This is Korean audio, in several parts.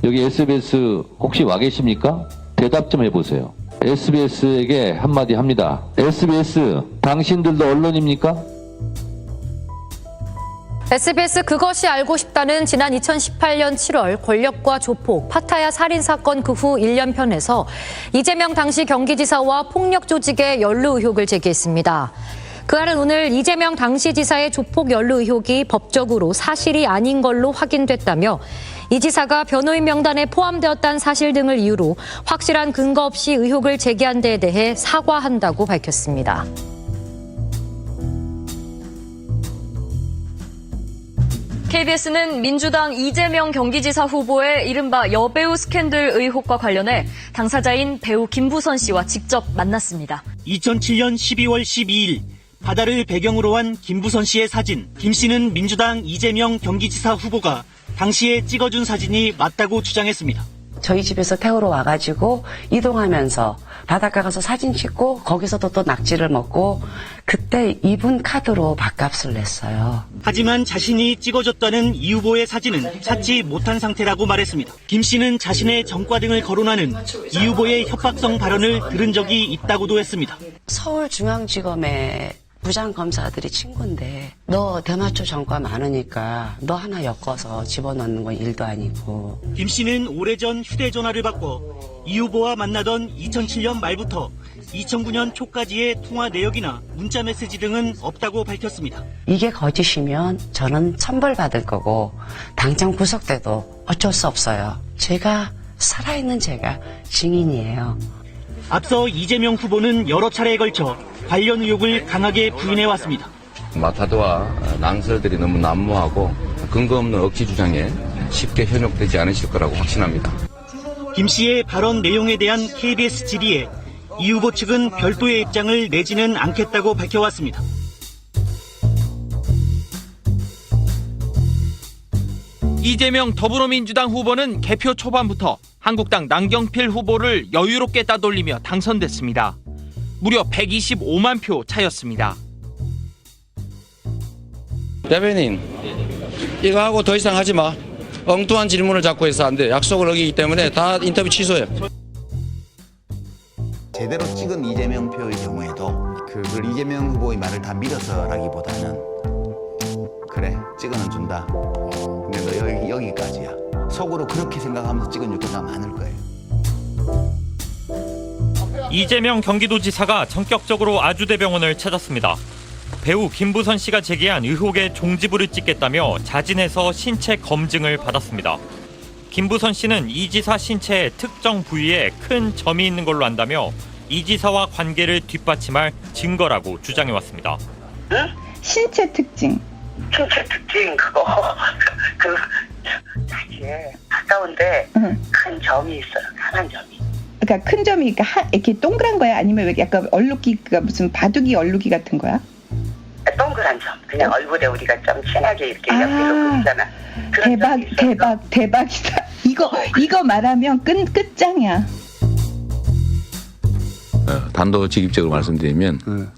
여기 SBS 혹시 와 계십니까? 대답 좀 해보세요. SBS에게 한마디 합니다. SBS, 당신들도 언론입니까? SBS 그것이 알고 싶다는 지난 2018년 7월 권력과 조폭, 파타야 살인사건 그 후 1년편에서 이재명 당시 경기지사와 폭력 조직의 연루 의혹을 제기했습니다. 그날은 오늘 이재명 당시 지사의 조폭 연루 의혹이 법적으로 사실이 아닌 걸로 확인됐다며 이 지사가 변호인 명단에 포함되었다는 사실 등을 이유로 확실한 근거 없이 의혹을 제기한 데에 대해 사과한다고 밝혔습니다. KBS는 민주당 이재명 경기지사 후보의 이른바 여배우 스캔들 의혹과 관련해 당사자인 배우 김부선 씨와 직접 만났습니다. 2007년 12월 12일 바다를 배경으로 한 김부선 씨의 사진. 김 씨는 민주당 이재명 경기지사 후보가 당시에 찍어준 사진이 맞다고 주장했습니다. 저희 집에서 태우러 와가지고 이동하면서 바닷가 가서 사진 찍고 거기서도 또 낙지를 먹고 그때 이분 카드로 밥값을 냈어요. 하지만 자신이 찍어줬다는 이 후보의 사진은 찾지 못한 상태라고 말했습니다. 김 씨는 자신의 전과 등을 거론하는 이 후보의 협박성 발언을 들은 적이 있다고도 했습니다. 서울중앙지검의 부장검사들이 친구인데 너 대마초 전과 많으니까 너 하나 엮어서 집어넣는 건 일도 아니고. 김 씨는 오래전 휴대전화를 바꿔 이 후보와 만나던 2007년 말부터 2009년 초까지의 통화 내역이나 문자 메시지 등은 없다고 밝혔습니다. 이게 거짓이면 저는 처벌받을 거고 당장 구속돼도 어쩔 수 없어요. 제가 살아있는 제가 증인이에요. 앞서 이재명 후보는 여러 차례에 걸쳐 관련 의혹을 강하게 부인해왔습니다. 마타도와 낭설들이 너무 난무하고 근거 없는 억지 주장에 쉽게 현혹되지 않으실 거라고 확신합니다. 김 씨의 발언 내용에 대한 KBS 질의에 이 후보 측은 별도의 입장을 내지는 않겠다고 밝혀왔습니다. 이재명 더불어민주당 후보는 개표 초반부터 한국당 남경필 후보를 여유롭게 따돌리며 당선됐습니다. 무려 125만 표 차였습니다. 대변인, 이거 하고 더 이상 하지 마. 엉뚱한 질문을 자꾸 해서 안 돼. 약속을 어기기 때문에 다 인터뷰 취소해. 제대로 찍은 이재명 표의 경우에도 그걸 이재명 후보의 말을 다 믿어서라기보다는 그래 찍어는 준다. 근데 너 여기까지야. 속으로 그렇게 생각하면서 찍은 유권자가 많을 거예요. 이재명 경기도지사가 전격적으로 아주대병원을 찾았습니다. 배우 김부선 씨가 제기한 의혹의 종지부를 찍겠다며 자진해서 신체 검증을 받았습니다. 김부선 씨는 이 지사 신체의 특정 부위에 큰 점이 있는 걸로 안다며 이 지사와 관계를 뒷받침할 증거라고 주장해왔습니다. 응? 신체 특징. 신체 특징 그거 사실 가까운데 큰 점이 있어요. 강한 점이. 그러니까 큰 점이 이렇게 동그란 거야? 아니면 약간 얼룩기가 무슨 바둑이 얼룩이 같은 거야? 동그란 점. 그냥 얼굴에 우리가 좀 진하게 이렇게 옆에서 그리잖아. 대박이다. 이거 말하면 끝장이야. 단도직입적으로 말씀드리면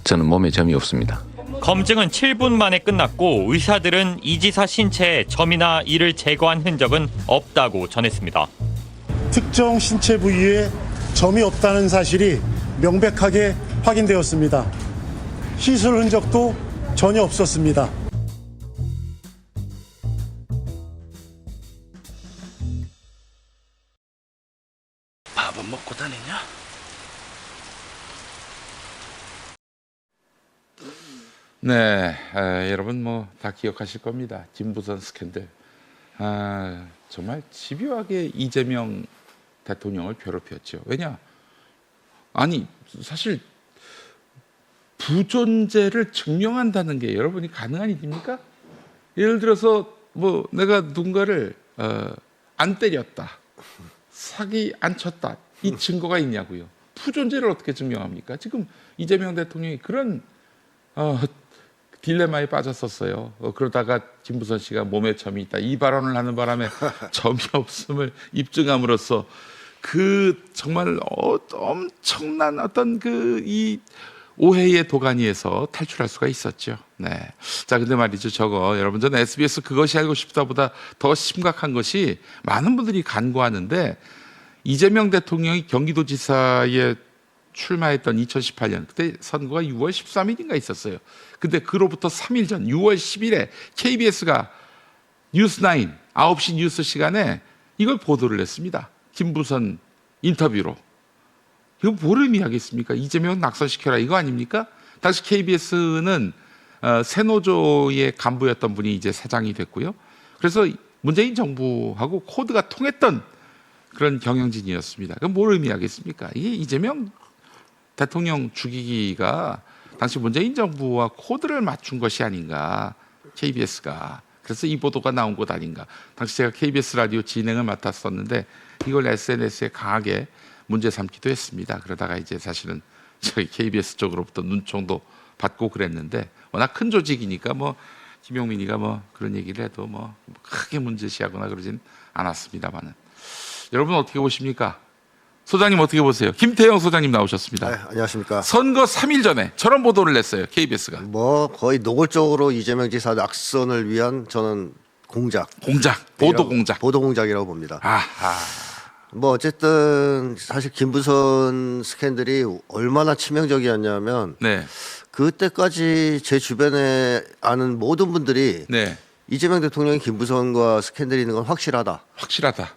저는 몸에 점이 없습니다. 검증은 7분 만에 끝났고 의사들은 이 지사 신체에 점이나 이를 제거한 흔적은 없다고 전했습니다. 특정 신체 부위에 점이 없다는 사실이 명백하게 확인되었습니다. 시술 흔적도 전혀 없었습니다. 밥은 먹고 다니냐? 네, 여러분 뭐 다 기억하실 겁니다. 김부선 스캔들. 정말 집요하게 이재명 대통령을 괴롭혔죠. 왜냐? 아니 사실 부존재를 증명한다는 게 여러분이 가능한 일입니까? 예를 들어서 뭐 내가 누군가를 안 때렸다, 사기 안 쳤다, 이 증거가 있냐고요. 부존재를 어떻게 증명합니까? 지금 이재명 대통령이 그런 딜레마에 빠졌었어요. 그러다가 김부선 씨가 몸에 점이 있다, 이 발언을 하는 바람에 점이 없음을 입증함으로써 그 정말 엄청난 어떤 이 오해의 도가니에서 탈출할 수가 있었죠. 네. 자, 근데 말이죠. 저거 여러분, 저는 SBS 그것이 알고 싶다보다 더 심각한 것이 많은 분들이 간구하는데 이재명 대통령이 경기도지사에 출마했던 2018년 그때 선거가 6월 13일인가 있었어요. 근데 그로부터 3일 전 6월 10일에 KBS가 뉴스9 9시 뉴스 시간에 이걸 보도를 했습니다. 김부선 인터뷰로. 이거 뭘 의미하겠습니까? 이재명 낙선시켜라 이거 아닙니까? 당시 KBS는 새노조의 간부였던 분이 이제 사장이 됐고요. 그래서 문재인 정부하고 코드가 통했던 그런 경영진이었습니다. 그럼 뭘 의미하겠습니까? 이게 이재명 대통령 죽이기가 당시 문재인 정부와 코드를 맞춘 것이 아닌가, KBS가. 그래서 이 보도가 나온 것 아닌가. 당시 제가 KBS 라디오 진행을 맡았었는데 이걸 SNS에 강하게 문제 삼기도 했습니다. 그러다가 이제 사실은 저희 KBS 쪽으로부터 눈총도 받고 그랬는데 워낙 큰 조직이니까 뭐 김용민이가 뭐 그런 얘기를 해도 뭐 크게 문제시하거나 그러진 않았습니다만은. 여러분 어떻게 보십니까? 소장님 어떻게 보세요? 김태형 소장님 나오셨습니다. 네, 안녕하십니까. 선거 3일 전에 저런 보도를 냈어요. KBS가. 뭐 거의 노골적으로 이재명 지사 낙선을 위한 저는 공작, 보도 공작. 보도 공작이라고 봅니다. 아하. 뭐 어쨌든 사실 김부선 스캔들이 얼마나 치명적이었냐면 네. 그때까지 제 주변에 아는 모든 분들이 네. 이재명 대통령이 김부선과 스캔들이 있는 건 확실하다.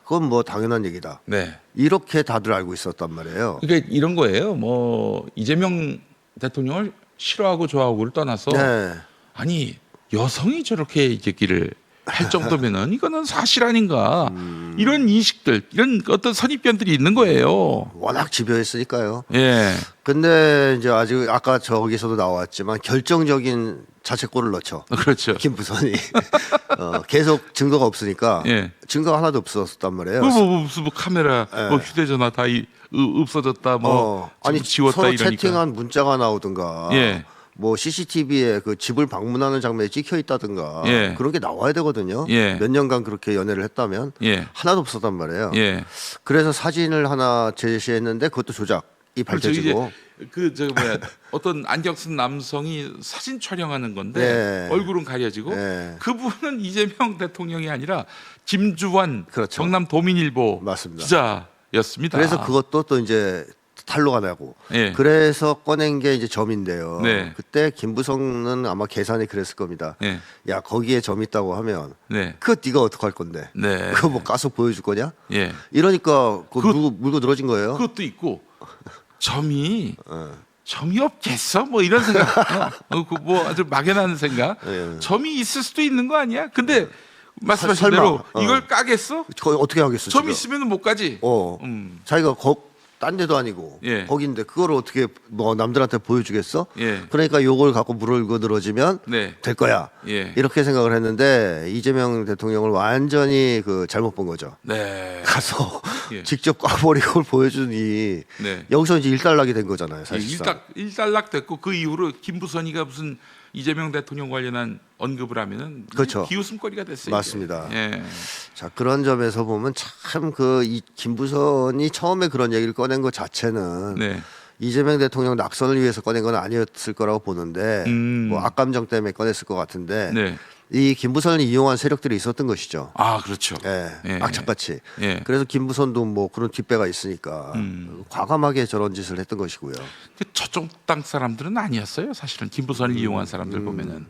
그건 뭐 당연한 얘기다. 네. 이렇게 다들 알고 있었단 말이에요. 그러니까 이런 거예요. 뭐 이재명 대통령을 싫어하고 좋아하고를 떠나서 네. 아니 여성이 저렇게 얘기를 할 정도면은 이거는 사실 아닌가 이런 인식들, 이런 어떤 선입견들이 있는 거예요. 워낙 집요했으니까요. 예. 근데 이제 아직 아까 저기서도 나왔지만 결정적인 자책골을 넣죠. 그렇죠. 김부선이 계속 증거가 없으니까 예. 증거가 하나도 없었단 말이에요. 무슨 뭐 카메라, 뭐 휴대전화 다 없어졌다, 뭐 아니 지웠다 서로 이러니까. 채팅한 문자가 나오든가. 예. 뭐 CCTV에 그 집을 방문하는 장면이 찍혀 있다든가 예. 그런 게 나와야 되거든요. 예. 몇 년간 그렇게 연애를 했다면 예. 하나도 없었단 말이에요. 예. 그래서 사진을 하나 제시했는데 그것도 조작이 밝혀지고. 어떤 안경 쓴 남성이 사진 촬영하는 건데 네. 얼굴은 가려지고 네. 그분은 이재명 대통령이 아니라 김주환 그렇죠. 경남 도민일보 맞습니다. 기자였습니다. 그래서 그것도 또 이제 탄로가 나고. 예. 그래서 꺼낸 게 이제 점인데요. 네. 그때 김부성은 아마 계산이 그랬을 겁니다. 네. 야 거기에 점 있다고 하면 네. 그거 네가 어떡할 건데? 네. 그거 뭐 까서 보여줄 거냐? 예. 이러니까 물고 늘어진 거예요. 그것도 있고 점이 없겠어? 뭐 이런 생각. 뭐 아주 막연한 생각. 예. 점이 있을 수도 있는 거 아니야? 근데 말씀하신 설마. 대로 이걸 까겠어? 그거 어떻게 하겠어? 점 지금. 있으면 못 가지. 자기가 딴 데도 아니고 예. 거긴데 그걸 어떻게 뭐 남들한테 보여주겠어? 예. 그러니까 요걸 갖고 물고 늘어지면 네. 될 거야. 예. 이렇게 생각을 했는데 이재명 대통령을 완전히 그 잘못 본 거죠. 네. 가서 예. 직접 꽈버리고 그걸 보여주니 네. 여기서 이제 일단락이 된 거잖아요. 사실상. 일단락 됐고 그 이후로 김부선이가 무슨 이재명 대통령 관련한 언급을 하면은 그렇죠. 기웃음거리가 됐어요. 맞습니다. 이게. 예. 자 그런 점에서 보면 참 이 김부선이 처음에 그런 얘기를 꺼낸 것 자체는 네. 이재명 대통령 낙선을 위해서 꺼낸 건 아니었을 거라고 보는데 뭐 악감정 때문에 꺼냈을 것 같은데 네. 이 김부선을 이용한 세력들이 있었던 것이죠. 아 그렇죠. 예, 악착같이. 예. 그래서 김부선도 뭐 그런 뒷배가 있으니까 과감하게 저런 짓을 했던 것이고요. 저쪽 땅 사람들은 아니었어요. 사실은 김부선을 이용한 사람들 보면은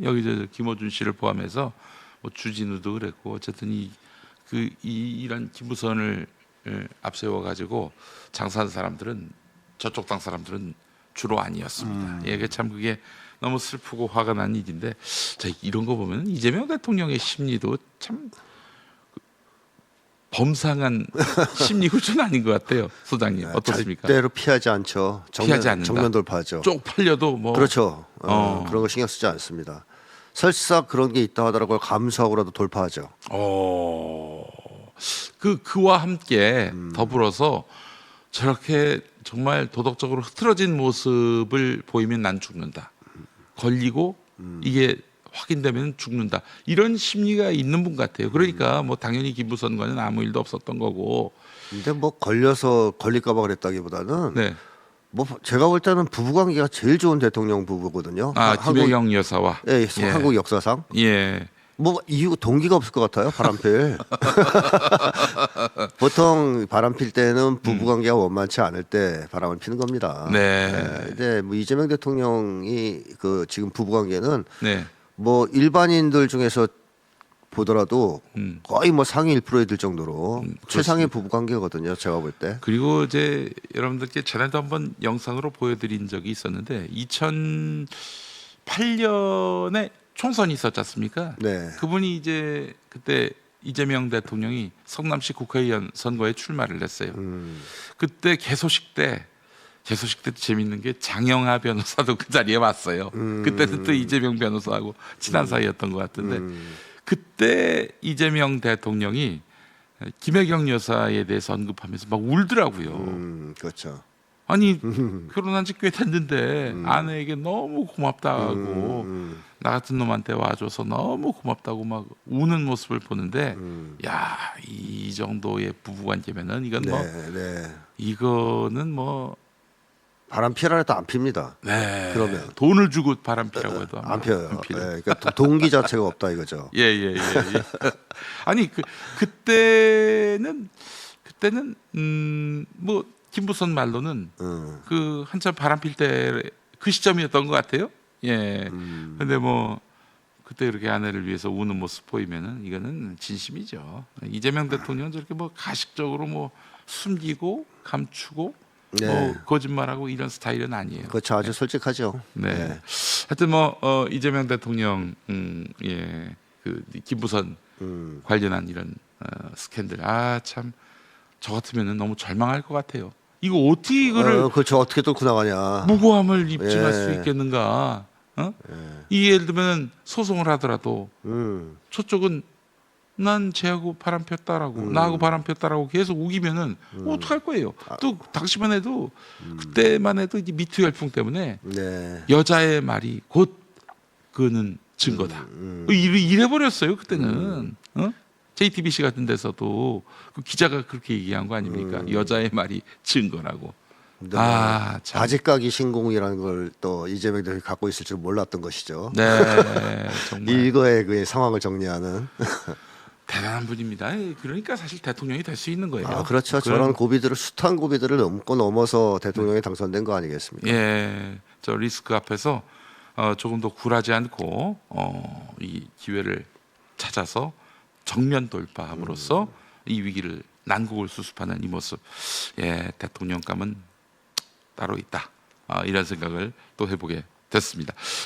여기 저 김어준 씨를 포함해서 뭐 주진우도 그랬고 어쨌든 이런 김부선을 앞세워 가지고 장사한 사람들은 저쪽 땅 사람들은 주로 아니었습니다. 예, 참 그게 너무 슬프고 화가 난 일인데 자, 이런 거 보면 이재명 대통령의 심리도 참 범상한 심리 구조는 아닌 것 같아요, 소장님 어떻습니까? 절대로 피하지 않죠. 피하지 않는다. 정면 돌파하죠. 쪽팔려도 뭐 그렇죠. 그런 거 신경 쓰지 않습니다. 설사 그런 게 있다 하더라도 감수하고라도 돌파하죠. 그와 함께 더불어서 저렇게 정말 도덕적으로 흐트러진 모습을 보이면 난 죽는다. 걸리고 이게 확인되면 죽는다. 이런 심리가 있는 분 같아요. 그러니까 뭐 당연히 김부선과는 아무 일도 없었던 거고. 근데 뭐 걸려서 걸릴까 봐 그랬다기보다는 네. 뭐 제가 볼 때는 부부 관계가 제일 좋은 대통령 부부거든요. 김혜경 여사와. 예, 한국 역사상. 예. 뭐 이유 동기가 없을 것 같아요. 바람필. 보통 바람필 때는 부부 관계가 원만치 않을 때 바람을 피는 겁니다. 네. 근데 뭐 이재명 대통령이 그 지금 부부 관계는 네. 뭐 일반인들 중에서 보더라도 거의 뭐 상위 1%에 들 정도로 최상의 부부 관계거든요. 제가 볼 때. 그리고 이제 여러분들께 전에도 한번 영상으로 보여드린 적이 있었는데 2008년에 총선이 있었지 않습니까? 네. 그분이 이제 그때 이재명 대통령이 성남시 국회의원 선거에 출마를 했어요. 그때 개소식 때 재밌는 게 장영하 변호사도 그 자리에 왔어요. 그때는 또 이재명 변호사하고 친한 사이였던 것 같은데 그때 이재명 대통령이 김혜경 여사에 대해서 언급하면서 막 울더라고요. 그렇죠. 아니 결혼한 지 꽤 됐는데 아내에게 너무 고맙다고 나 같은 놈한테 와줘서 너무 고맙다고 막 우는 모습을 보는데 야, 이 정도의 부부관계면은 이건 뭐 이거는 뭐 바람 피하라 해도 안 핍니다. 네. 그러면 돈을 주고 바람 피라고 해도 안 펴요. 네, 그러니까 동기 자체가 없다 이거죠. 예. 아니 그때는 뭐 김부선 말로는 그 한참 바람 필 때 그 시점이었던 것 같아요. 예. 근데 뭐 그때 그렇게 아내를 위해서 우는 모습 보이면은 이거는 진심이죠. 이재명 대통령은 저렇게 뭐 가식적으로 뭐 숨기고 감추고 뭐 거짓말하고 이런 스타일은 아니에요. 그렇죠. 아주 솔직하죠. 네. 하여튼 뭐 이재명 대통령 예. 그 김부선 관련한 이런 스캔들 참 저 같으면은 너무 절망할 것 같아요. 이거 어떻게 이거를 그렇죠. 어떻게 뚫고 나가냐. 무고함을 입증할 수 있겠는가? 이 예를 들면 소송을 하더라도 저쪽은 난 쟤하고 바람 폈다라고 나하고 바람 폈다라고 계속 우기면은 어떡할 거예요? 또 당시만 해도 그때만 해도 이제 미투 열풍 때문에 여자의 말이 곧 그는 증거다. 이래 버렸어요 그때는. JTBC 같은 데서도 그 기자가 그렇게 얘기한 거 아닙니까? 여자의 말이 증거라고. 참. 참. 바지가기 신공이라는 걸 또 이재명 대통령이 갖고 있을 줄 몰랐던 것이죠. 네, 정말. 일거의 그 상황을 정리하는 대단한 분입니다. 그러니까 사실 대통령이 될 수 있는 거예요. 그렇죠. 저런 고비들을 숫한 고비들을 넘어서 대통령이 당선된 거 아니겠습니까? 예, 저 리스크 앞에서 조금 더 굴하지 않고 이 기회를 찾아서 정면 돌파함으로써 이 위기를 난국을 수습하는 이 모습, 예, 대통령감은 따로 있다. 이런 생각을 또 해보게 됐습니다.